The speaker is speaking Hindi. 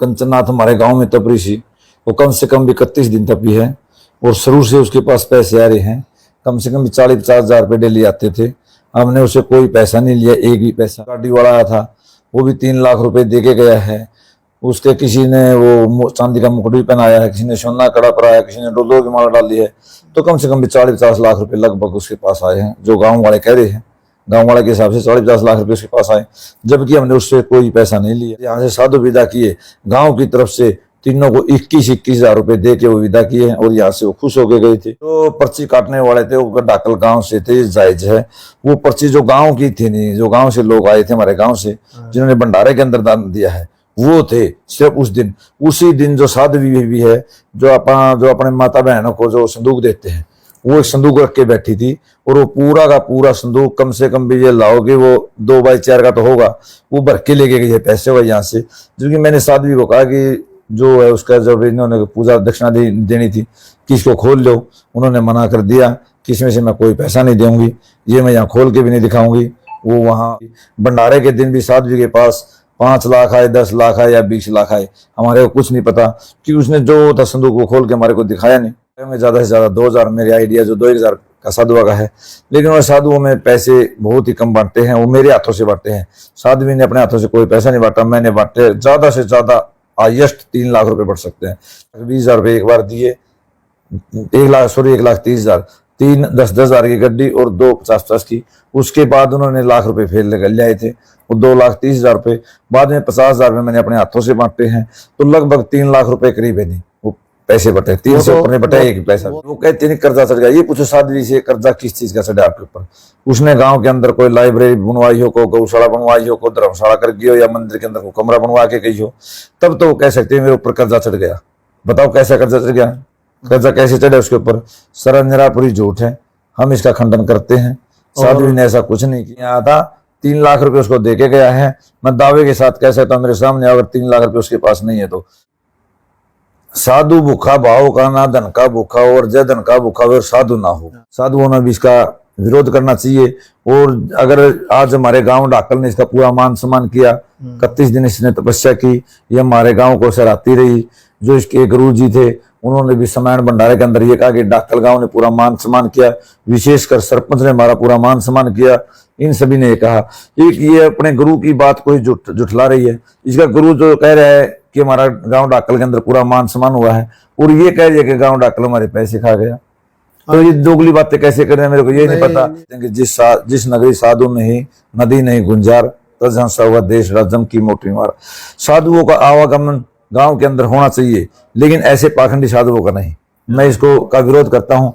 कंचननाथ हमारे गांव में तप रही थी, वो कम से कम भी 31 दिन तपी है और शुरू से उसके पास पैसे आ रहे हैं। कम से कम भी 40-50 हजार रुपये डेली आते थे। हमने उसे कोई पैसा नहीं लिया, एक भी पैसा। गाड़ी वाला आया था, वो भी 3 लाख रुपए दे के गया है। उसके किसी ने वो चांदी का मुकुट भी पहनाया है, किसी ने सोना कड़ा पराया, किसी ने डोलो की माला डाली है। तो कम से कम भी 40-50 लाख रुपए लगभग उसके पास आए हैं, जो गाँव वाले कह रहे हैं। गाँव वाले के हिसाब से 40-50 लाख रुपए उसके पास आए, जबकि हमने उससे कोई पैसा नहीं लिया। यहाँ से साधु विदा किए, गाँव की तरफ से तीनों को 21-21 हजार रुपए दे के वो विदा किए हैं और यहाँ से वो खुश होके गए थे। तो पर्ची काटने वाले थे वो डाकल गांव से थे, जायज है। वो पर्ची जो गांव की थी नहीं, जो गांव से लोग आए थे हमारे गांव से, जिन्होंने भंडारे के अंदर दान दिया है, वो थे सिर्फ उस दिन। उसी दिन जो साधु भी है, जो अपने माता बहनों को जो संदूक देते हैं, वो एक संदूक रख के बैठी थी और वो पूरा का पूरा संदूक, कम से कम भी ये लाओगे वो 2x4 का तो होगा, वो भर के लेके गए पैसे हुआ यहाँ से। क्योंकि मैंने साधु को कहा कि जो है उसका जब इन्होंने पूजा दक्षिणा देनी थी कि इसको खोल लो, उन्होंने मना कर दिया कि इसमें से मैं कोई पैसा नहीं दूंगी, ये मैं यहाँ खोल के भी नहीं दिखाऊंगी। वो वहाँ भंडारे के दिन भी साधु के पास 5 लाख आए, 10 लाख आए या 20 लाख आए, हमारे को कुछ नहीं पता कि उसने जो था संदूक को खोल के हमारे को दिखाया नहीं। में ज्यादा से ज्यादा 2000 मेरे आइडिया जो 2000 का साधुआ का है, लेकिन वो साधुओं में पैसे बहुत ही कम बांटते हैं, वो मेरे हाथों से बांटते हैं। साधु ने अपने हाथों से कोई पैसा नहीं बांटा, मैंने बांटे ज्यादा से ज्यादा हाईएस्ट 3 लाख रुपए बढ़ सकते हैं। 20 हजार रुपये एक बार दिए, 1,30,000, 3 10-10 हजार की गड्डी और 2 50-50 की। उसके बाद उन्होंने लाख रुपए फेर ले आए थे, वो 2,30,000 रुपये। बाद में 50 हजार रुपये मैंने अपने हाथों से बांटे हैं, तो लगभग 3 लाख रुपए करीब है नहीं वो पैसे बटे। 300 ऊपर बटे एक पैसा। वो कहते नहीं कर्जा चढ़ गया, ये पूछो साधु से कर्जा किस चीज का चढ़ा आपके ऊपर। उसने गांव के अंदर कोई लाइब्रेरी बनवाई हो, को गौशाला बनवाई हो, को धर्मशाला कर गई हो, या मंदिर के अंदर को कमरा बनवा के गई हो, तब तो वो कह सकते हैं मेरे ऊपर कर्जा चढ़ गया। बताओ कैसा कर्जा चढ़ गया, कर्जा कैसे चढ़े उसके ऊपर। निरापुरी झूठ है, हम इसका खंडन करते हैं। साधु ने ऐसा कुछ नहीं किया था। 3 लाख रुपए उसको देके गया है। मैं दावे के साथ कह सकता हूं, मेरे सामने अगर 3 लाख रुपए उसके पास नहीं है तो साधु भूखा भाव का ना धन का भूखा, और जय धन का भूखा और साधु ना हो। साधुओं ने भी इसका विरोध करना चाहिए। और अगर आज हमारे गांव डाकल ने इसका पूरा मान सम्मान किया, 31 दिन इसने तपस्या की, ये हमारे गांव को सराहती रही। जो इसके गुरु जी थे उन्होंने भी समय भंडारे के अंदर ये कहा कि डाकल गांव ने पूरा मान सम्मान किया, विशेषकर सरपंच ने हमारा पूरा मान सम्मान किया। इन सभी ने कहा एक ये अपने गुरु की बात कोई जुठला रही है। इसका गुरु जो कह रहा है कि हमारा गांव डाकल के अंदर पूरा मान सम्मान हुआ है, और ये कह रही है कि गांव डाकल हमारे पैसे खा गया, तो ये दोगली बातें कैसे कर रहे हैं मेरे को ये नहीं पता। जिस नगरी साधु नहीं, नदी नहीं गुंजार, तजहंसा हुआ देश राजम की मोटी मार। साधुओं का आवागमन गांव के अंदर होना चाहिए, लेकिन ऐसे पाखंडी साधुओं का नहीं। मैं इसको का विरोध करता हूं।